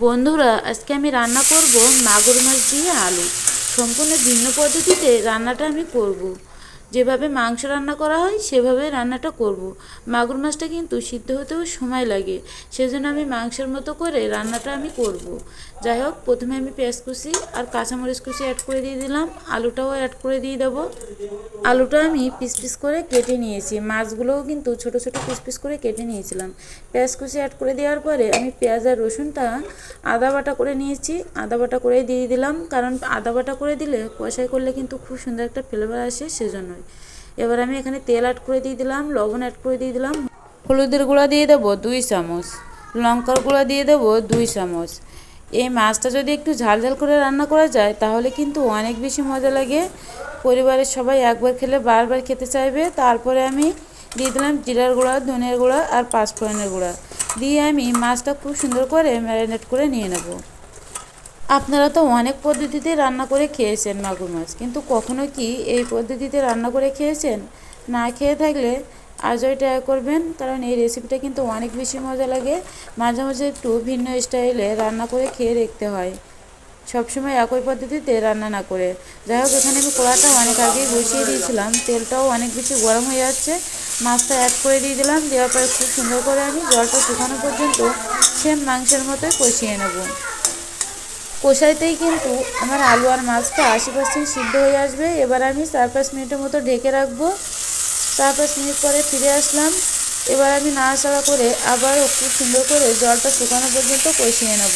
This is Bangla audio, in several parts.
বন্ধুরা, আজকে আমি রান্না করব মাগুর মাছ দিয়ে আলু। সম্পূর্ণ ভিন্ন পদ্ধতিতে রান্নাটা আমি করব। যেভাবে মাংস রান্না করা হয় সেভাবে রান্নাটা করব। মাগুর মাছটা কিন্তু সিদ্ধ হতেও সময় লাগে, সেজন্য আমি মাংসের মতো করে রান্নাটা আমি করব। যাই হোক, প্রথমে আমি পেঁয়াজ কুচি আর কাঁচামরিচ কুচি অ্যাড করে দিয়ে দিলাম, আলুটাও অ্যাড করে দিয়ে দেবো। আলুটা আমি পিস পিস করে কেটে নিয়েছি, মাছগুলোও কিন্তু ছোট ছোট পিস পিস করে কেটে নিয়েছিলাম। পেঁয়াজ কুচি অ্যাড করে দেওয়ার পরে আমি পেঁয়াজ আর রসুনটা আদা বাটা করে নিয়েছি, আদা বাটা করে দিয়ে দিলাম, কারণ আদা বাটা করে দিলে কষাই করলে কিন্তু খুব সুন্দর একটা ফ্লেভার আসে, সেজন্যই। এবার আমি এখানে তেল অ্যাড করে দিয়ে দিলাম, লবণ অ্যাড করে দিয়ে দিলাম, হলুদের গুঁড়া দিয়ে দেবো 2 চামচ, লঙ্কার গুঁড়া দিয়ে দেবো 2 চামচ। এই মাছটা যদি একটু ঝাল ঝাল করে রান্না করা যায় তাহলে কিন্তু অনেক বেশি মজা লাগে। পরিবারের সবাই একবার খেলে বারবার খেতে চাইবে। তারপরে আমি দিয়ে দিলাম জিরার গুঁড়া, ধনের গুঁড়া আর পাঁচফোড়নের গুঁড়া দিয়ে আমি মাছটা খুব সুন্দর করে ম্যারিনেট করে নিয়ে নেব। আপনারা তো অনেক পদ্ধতিতে রান্না করে খেয়েছেন মাগুর মাছ, কিন্তু কখনো কি এই পদ্ধতিতে রান্না করে খেয়েছেন? না খেয়ে থাকলে আজই ট্রাই করবেন, কারণ এই রেসিপিটা কিন্তু অনেক বেশি মজা লাগে। মাঝে মাঝে একটু ভিন্ন স্টাইলে রান্না করে খেয়ে দেখতে হয়, সবসময় একই পদ্ধতিতে রান্না না করে। যাই হোক, এখানে আমি কড়াটা অনেক আগেই বসিয়ে দিয়েছিলাম, তেলটাও অনেক বেশি গরম হয়ে যাচ্ছে। মাছটা অ্যাড করে দিয়ে দিলাম, দেওয়ার পরে খুব সুন্দর করে আমি জলটা শুকানো পর্যন্ত সেম মাংসের মতোই কষিয়ে নেব। কষাইতেই কিন্তু আমার আলু আর মাছটা 80% সিদ্ধ হয়ে আসবে। এবার আমি 4-5 মিনিটের মতো ঢেকে রাখবো। 4-5 মিনিট পরে ফিরে আসলাম। এবার আমি নাড়াচাড়া করে আবারও খুব সুন্দর করে জলটা শুকানো পর্যন্ত কষিয়ে নেব।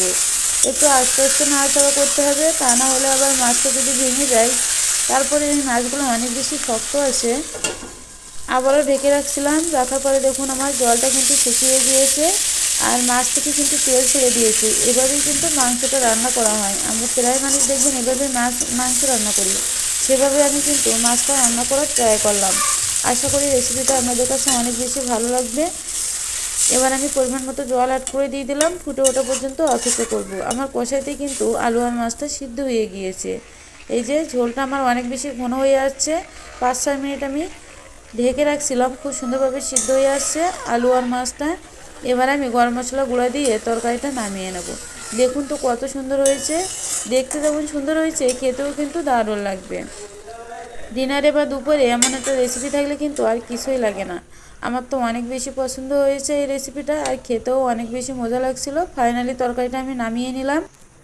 একটু আস্তে আস্তে নাড়াচাড়া করতে হবে, তা না হলে আবার মাছটা যদি ভেঙে যায়। তারপরে এই মাছগুলো অনেক বেশি শক্ত আছে। আবারও ঢেকে রাখছিলাম, রাখার পরে দেখুন আমার জলটা কিন্তু শুকিয়ে গিয়েছে আর মাছ থেকে কিন্তু তেল ছেড়ে দিয়েছে। এভাবেই কিন্তু মাংসটা রান্না করা হয়। আমরা প্রায় মানুষ দেখবেন এভাবে মাংস রান্না করি, সেভাবে আমি কিন্তু মাছটা রান্না করার ট্রাই করলাম। আশা করি রেসিপিটা আপনাদের কাছে অনেক বেশি ভালো লাগবে। এবার আমি পরিমাণ মতো জল অ্যাড করে দিয়ে দিলাম, ফুটে ওঠা পর্যন্ত অপেক্ষা করব। আমার কষাইতে কিন্তু আলু আর মাছটা সিদ্ধ হয়ে গিয়েছে। এই যে ঝোলটা আমার অনেক বেশি ঘন হয়ে যাচ্ছে। 5-6 মিনিট আমি ঢেকে রাখছিলাম, খুব সুন্দরভাবে সিদ্ধ হয়ে আসছে আলু আর মাছটা। এবার আমি গরম মশলা গুঁড়া দিয়ে তরকারিটা নামিয়ে নেব। দেখুন তো কত সুন্দর হয়েছে, দেখতে যেমন সুন্দর হয়েছে খেতেও কিন্তু দারুণ লাগবে। ডিনারে বা দুপুরে এমন একটা রেসিপি থাকলে কিন্তু আর কিছুই লাগে না। আমার তো অনেক বেশি পছন্দ হয়েছে এই রেসিপিটা, আর খেতেও অনেক বেশি মজা লাগছিল। ফাইনালি তরকারিটা আমি নামিয়ে নিলাম।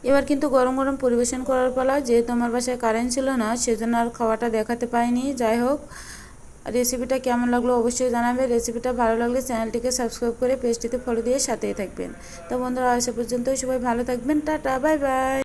এবার কিন্তু গরম গরম পরিবেশন করার পালা। যেহেতু আমার বাসায় কারেন্ট ছিল না, সেজন্য আর খাওয়াটা দেখাতে পাইনি। যাই হোক, রেসিপিটা কেমন লাগলো অবশ্যই জানাবে। রেসিপিটা ভালো লাগলে চ্যানেলটিকে সাবস্ক্রাইব করে পেজটিতে ফলো দিয়ে সাথেই থাকবেন। তো বন্ধুরা, আজ পর্যন্তই, সবাই ভালো থাকবেন। Tata, bye bye.